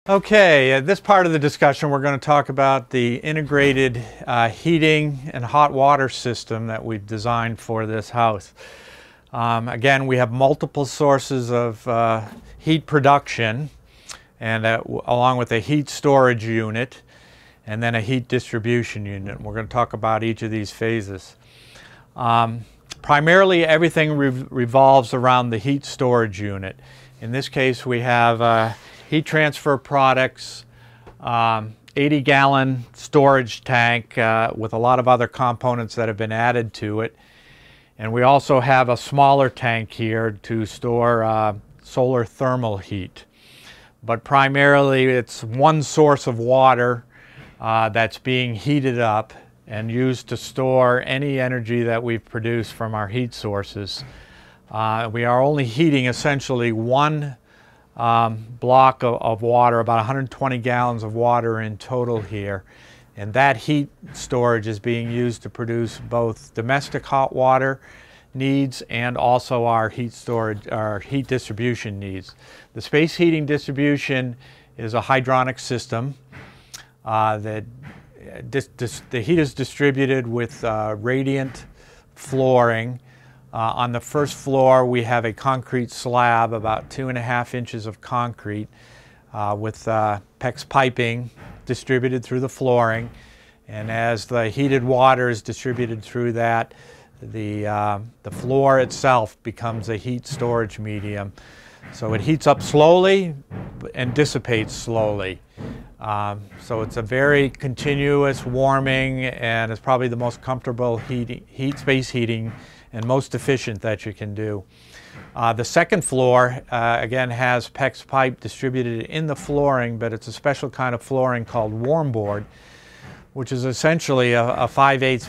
Okay, this part of the discussion we're going to talk about the integrated heating and hot water system that we've designed for this house. Again, we have multiple sources of heat production, and along with a heat storage unit and then a heat distribution unit. We're going to talk about each of these phases. Primarily everything revolves around the heat storage unit. In this case we have heat transfer products, 80-gallon storage tank with a lot of other components that have been added to it. And we also have a smaller tank here to store solar thermal heat. But primarily it's one source of water that's being heated up and used to store any energy that we've produced from our heat sources. We are only heating essentially one block of water, about 120 gallons of water in total here, and that heat storage is being used to produce both domestic hot water needs and also our heat storage, our heat distribution needs. The space heating distribution is a hydronic system that the heat is distributed with radiant flooring. On the first floor we have a concrete slab, about 2.5 inches of concrete with PEX piping distributed through the flooring, and as the heated water is distributed through that, the floor itself becomes a heat storage medium. So it heats up slowly and dissipates slowly. So it's a very continuous warming, and it's probably the most comfortable space heating and most efficient that you can do. The second floor again has PEX pipe distributed in the flooring, but it's a special kind of flooring called warm board, which is essentially a 5/8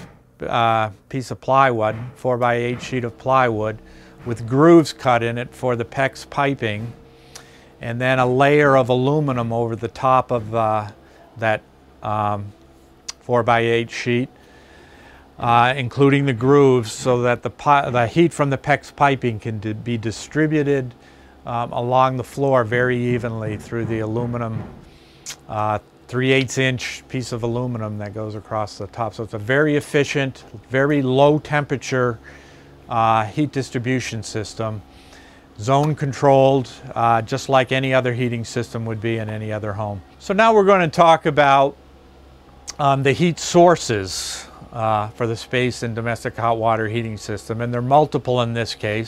piece of plywood, 4x8 sheet of plywood with grooves cut in it for the PEX piping, and then a layer of aluminum over the top of that 4x8 sheet, including the grooves, so that the heat from the PEX piping can be distributed along the floor very evenly through the aluminum 3/8 inch piece of aluminum that goes across the top. So it's a very efficient, very low temperature heat distribution system, zone controlled, just like any other heating system would be in any other home. So now we're going to talk about the heat sources for the space and domestic hot water heating system, and they're multiple in this case.